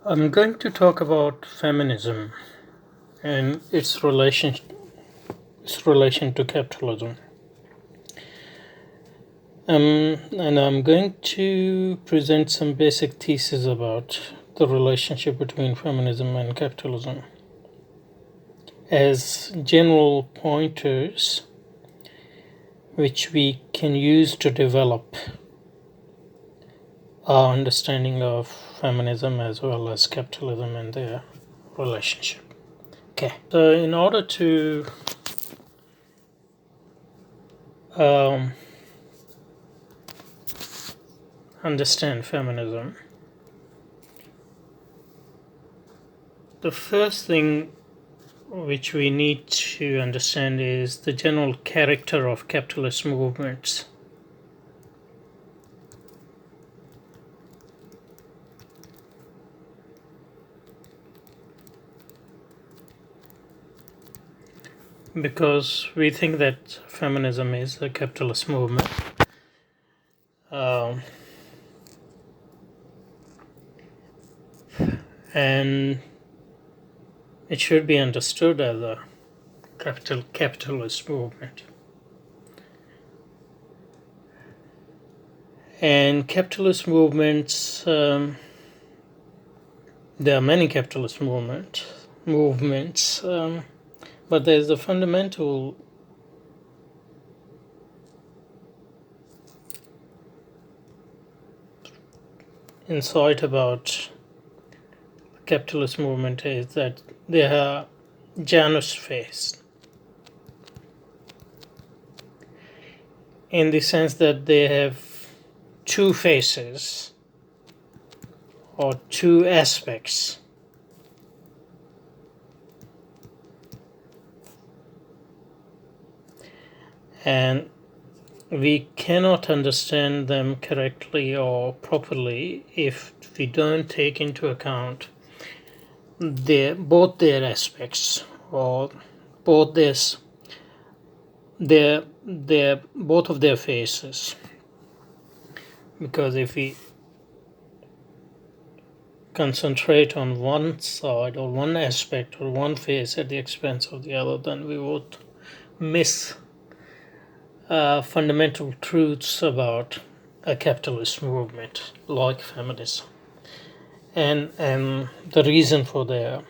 I'm going to talk about feminism and its relation to capitalism. And I'm going to present some basic theses about the relationship between feminism and capitalism as general pointers which we can use to develop our understanding of feminism as well as capitalism and their relationship. Okay, so in order to understand feminism, the first thing which we need to understand is the general character of capitalist movements. Because we think that feminism is a capitalist movement. And it should be understood as a capitalist movement. And capitalist movements, there are many capitalist movements, but there's a fundamental insight about the capitalist movement is that they are Janus faced, in the sense that they have two faces or two aspects. And we cannot understand them correctly or properly if we don't take into account both their aspects, or both both of their faces. Because if we concentrate on one side or one aspect or one face at the expense of the other, then we would miss fundamental truths about a capitalist movement like feminism, and the reason for their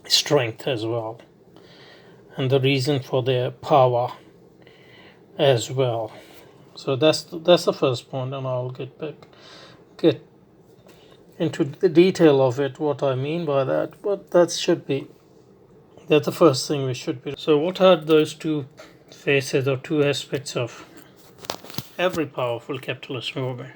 strength as well, and the reason for their power as well. So that's the first point, and I'll get into the detail of it, what I mean by that. But that's the first thing we should be. So what are those two faces or two aspects of every powerful capitalist movement?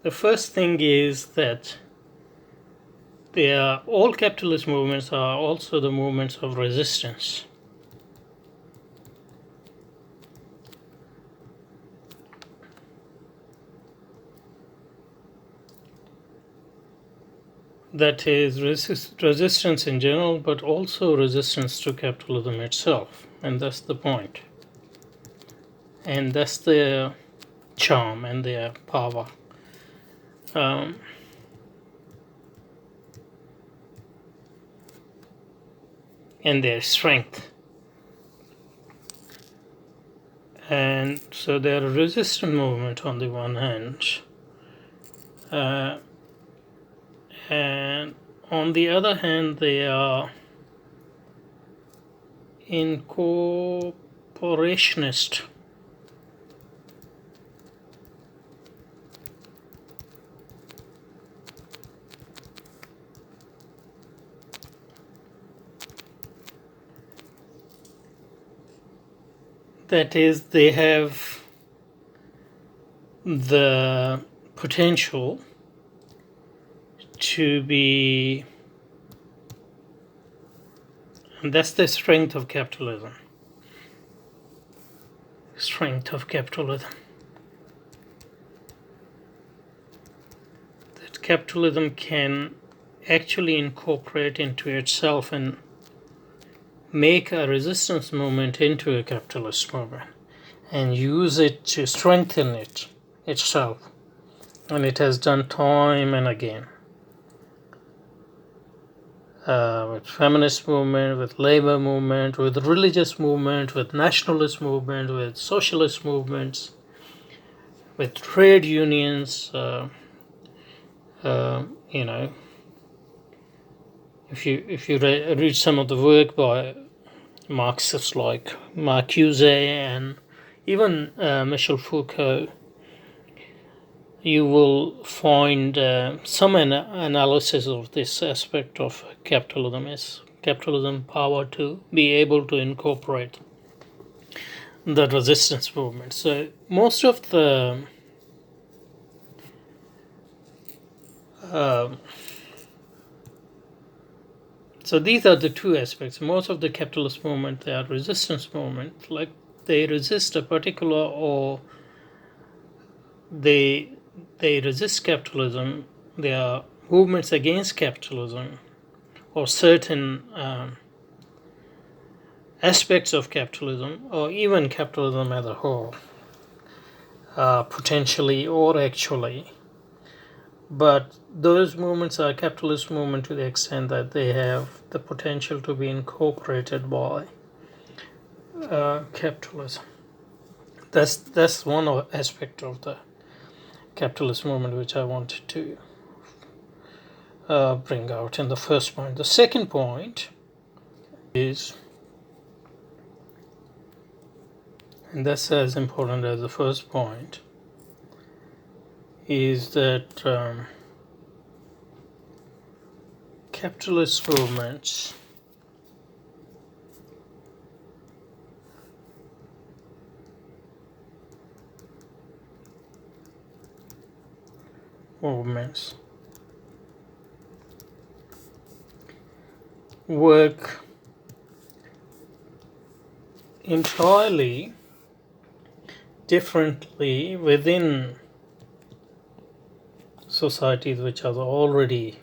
The first thing is that all capitalist movements are also the movements of resistance. That is resistance in general, but also resistance to capitalism itself. And that's the point. And that's their charm and their power. And their strength. And so they're a resistant movement on the one hand, and on the other hand they are incorporationist. That is, they have the potential to be, and that's the strength of capitalism. That capitalism can actually incorporate into itself and make a resistance movement into a capitalist movement and use it to strengthen it itself. And it has done time and again. With feminist movement, with labor movement, with religious movement, with nationalist movement, with socialist movements, with trade unions. If you read some of the work by Marxists like Marcuse and even Michel Foucault, you will find some analysis of this aspect of capitalism is capitalism power to be able to incorporate the resistance movement. So most of the so these are the two aspects. Most of the capitalist movement, they are resistance movement, like they resist a particular, or they resist capitalism. They are movements against capitalism or certain aspects of capitalism, or even capitalism as a whole, potentially or actually. But those movements are capitalist movements to the extent that they have the potential to be incorporated by capitalism. That's one aspect of the capitalist movement which I wanted to bring out in the first point. The second point is, and that's as important as the first point, is that capitalist movements work entirely differently within societies which are already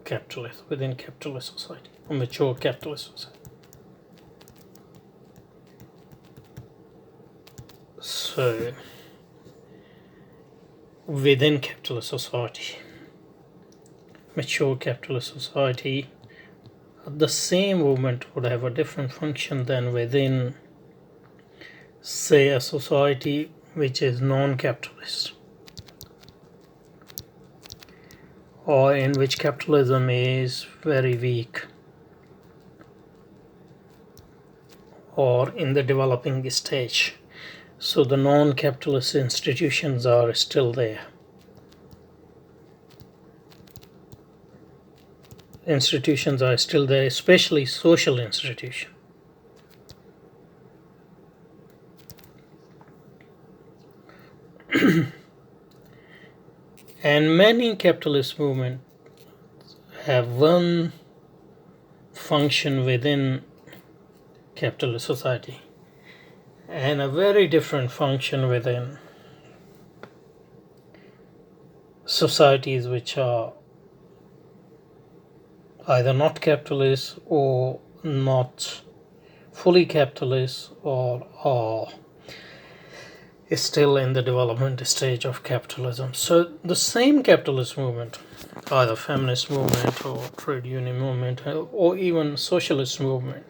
capitalist, within capitalist society, or mature capitalist society. So, within capitalist society, mature capitalist society, the same movement would have a different function than within, say, a society which is non-capitalist, or in which capitalism is very weak, or in the developing stage. So the non-capitalist institutions are still there. Institutions are still there, especially social institutions. And many capitalist movements have one function within capitalist society and a very different function within societies which are either not capitalist or not fully capitalist, or are still in the development stage of capitalism. So the same capitalist movement, either feminist movement or trade union movement or even socialist movement,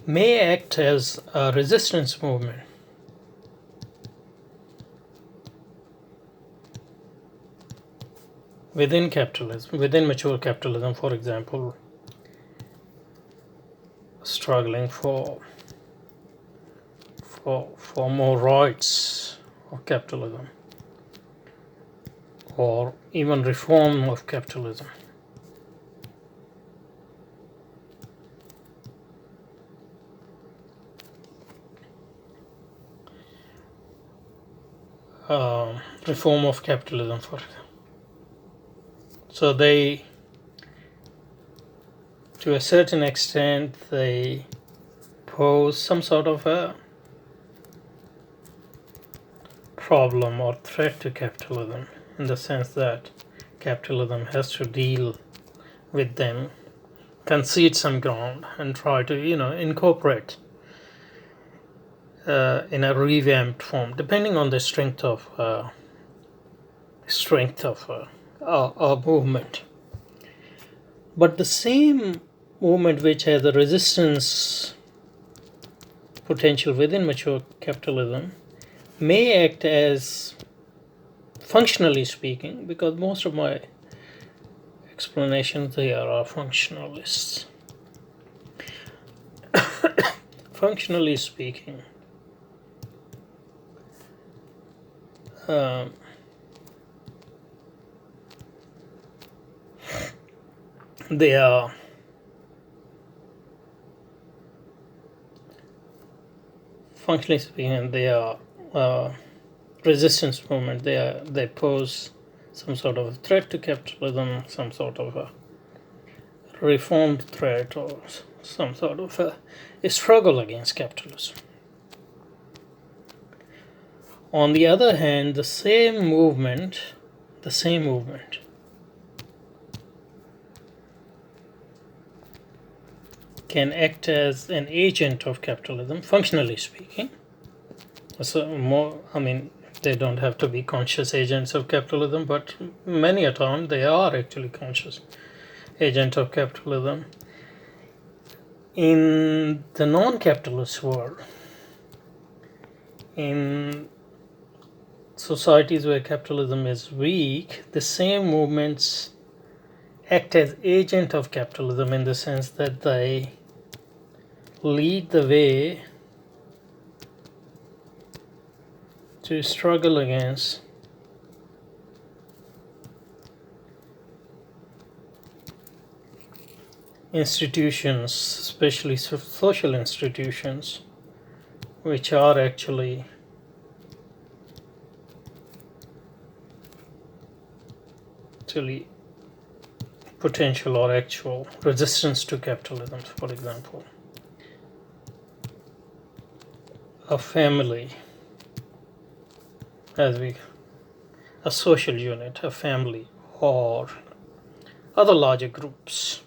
may act as a resistance movement within capitalism, within mature capitalism, for example, struggling for more rights of capitalism, or even reform of capitalism. Reform of capitalism, for example. So they, to a certain extent, they pose some sort of a problem or threat to capitalism, in the sense that capitalism has to deal with them, concede some ground, and try to incorporate in a revamped form, depending on the strength of a movement. But the same movement which has a resistance potential within mature capitalism may act as, functionally speaking, because most of my explanations here are functionalists. Functionally speaking, they are resistance movement. They pose some sort of a threat to capitalism, some sort of a reformed threat, or some sort of a struggle against capitalism. On the other hand, the same movement can act as an agent of capitalism, functionally speaking. So they don't have to be conscious agents of capitalism, but many a time they are actually conscious agents of capitalism. In the non-capitalist world, in societies where capitalism is weak, the same movements act as agent of capitalism in the sense that they lead the way to struggle against institutions, especially social institutions, which are actually potential or actual resistance to capitalism. For example, a family, a social unit, a family, or other larger groups,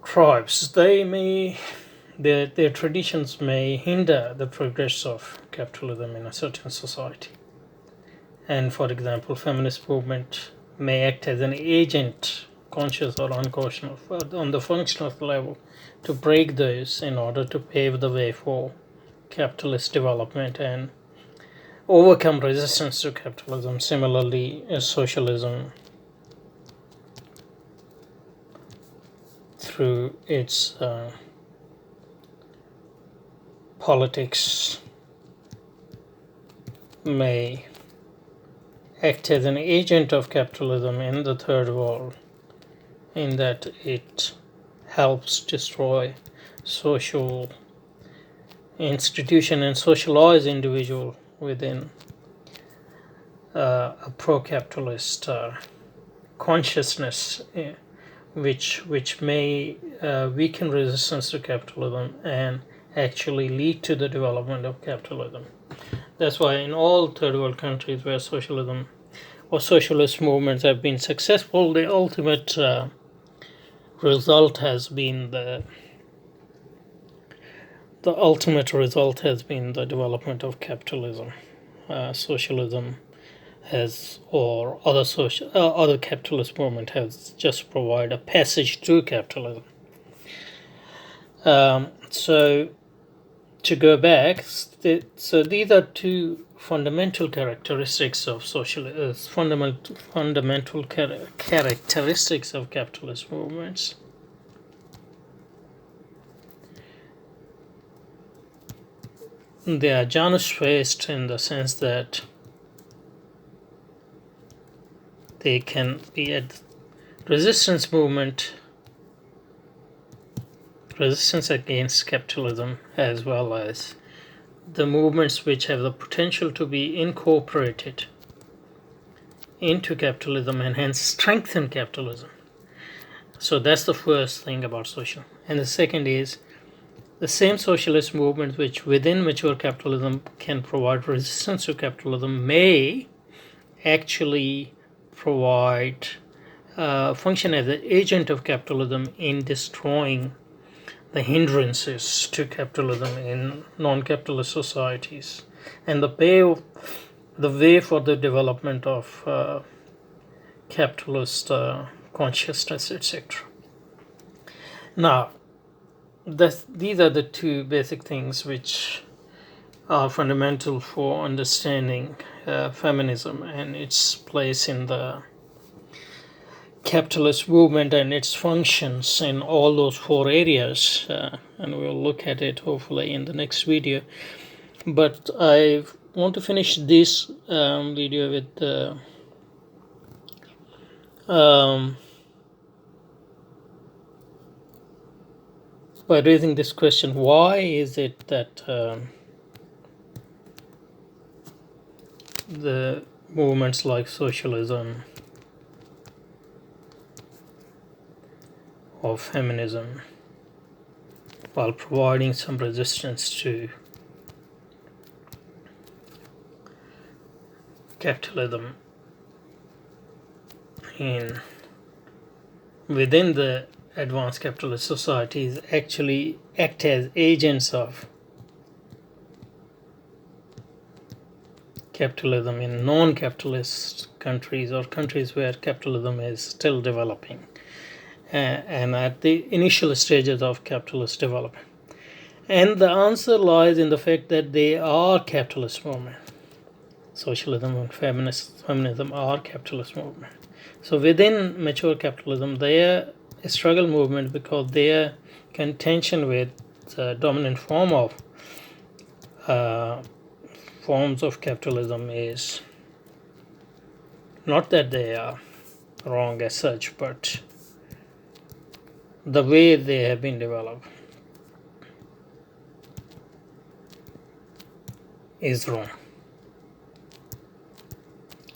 tribes, their traditions may hinder the progress of capitalism in a certain society. And for example, feminist movement may act as an agent, conscious or unconscious, on the functional level, to break those in order to pave the way for capitalist development and overcome resistance to capitalism. Similarly, socialism, through its politics, may act as an agent of capitalism in the third world, in that it helps destroy social institution and socialize individual within a pro-capitalist consciousness, which may weaken resistance to capitalism and actually lead to the development of capitalism. That's why in all third world countries where socialism or socialist movements have been successful, the ultimate result has been the development of capitalism. Socialism or other capitalist movement has just provided a passage to capitalism. So to go back, so these are two fundamental characteristics of fundamental characteristics of capitalist movements. They are Janus-based in the sense that they can be a resistance against capitalism, as well as the movements which have the potential to be incorporated into capitalism and hence strengthen capitalism. So that's the first thing about social. And the second is the same socialist movement which within mature capitalism can provide resistance to capitalism may actually function as an agent of capitalism in destroying the hindrances to capitalism in non-capitalist societies, and the way for the development of capitalist consciousness, etc. Now, these are the two basic things which are fundamental for understanding feminism and its place in the capitalist movement and its functions in all those four areas, and we'll look at it hopefully in the next video. But I want to finish this video with by raising this question: why is it that the movements like socialism or feminism, while providing some resistance to capitalism within the advanced capitalist societies, actually act as agents of capitalism in non-capitalist countries or countries where capitalism is still developing and at the initial stages of capitalist development? And the answer lies in the fact that they are capitalist movements. Socialism and feminism are capitalist movements. So within mature capitalism, they are a struggle movement because their contention with the dominant forms of capitalism is not that they are wrong as such, but the way they have been developed is wrong.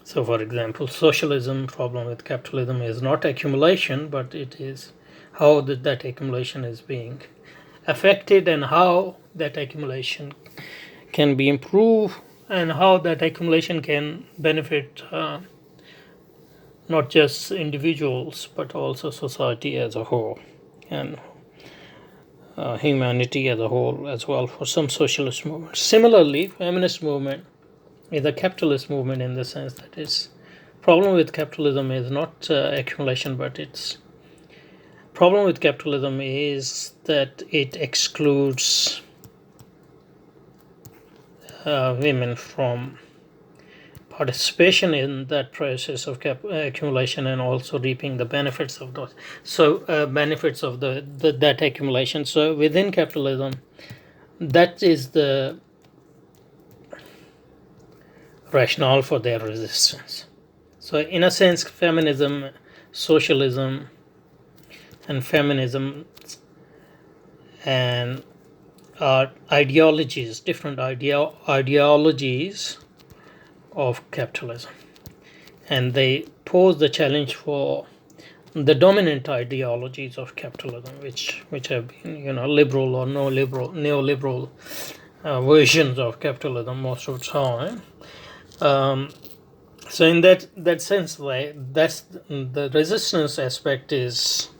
So, for example, socialism problem with capitalism is not accumulation, but it is how that accumulation is being affected and how that accumulation can be improved and how that accumulation can benefit not just individuals but also society as a whole and humanity as a whole as well for some socialist movements. Similarly, feminist movement is a capitalist movement in the sense that its problem with capitalism is not accumulation, but its problem with capitalism is that it excludes women from participation in that process of accumulation and also reaping the benefits of those. So benefits of that accumulation. So within capitalism, that is the rationale for their resistance. So in a sense, feminism, socialism, and feminism and are ideologies, different ideologies of capitalism, and they pose the challenge for the dominant ideologies of capitalism, which have been liberal or neoliberal versions of capitalism most of the time. So in that sense, that's the resistance aspect is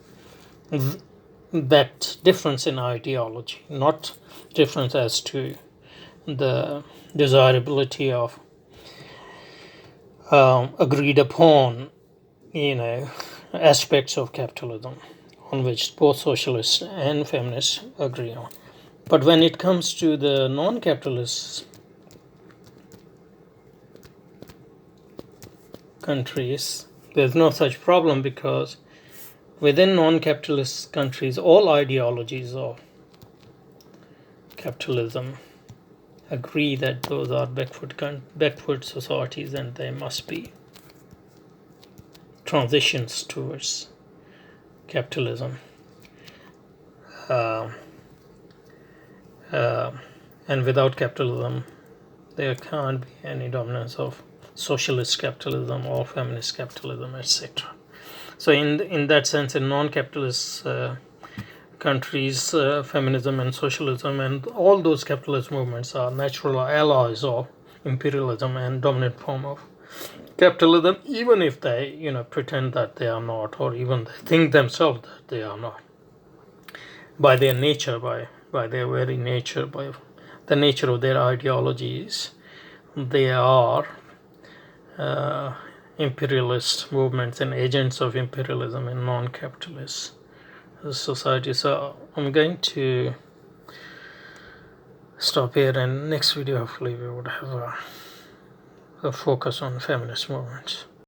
that difference in ideology, not difference as to the desirability of agreed upon aspects of capitalism on which both socialists and feminists agree on. But when it comes to the non-capitalist countries, there's no such problem because within non-capitalist countries, all ideologies of capitalism agree that those are backward societies and they must be transitions towards capitalism. And without capitalism, there can't be any dominance of socialist capitalism or feminist capitalism, etc. So in that sense, in non-capitalist countries, feminism and socialism and all those capitalist movements are natural allies of imperialism and dominant form of capitalism, even if they pretend that they are not, or even they think themselves that they are not, by their nature, by their very nature, by the nature of their ideologies, they are imperialist movements and agents of imperialism in non-capitalist society. So I'm going to stop here, and next video hopefully we would have a focus on feminist movements.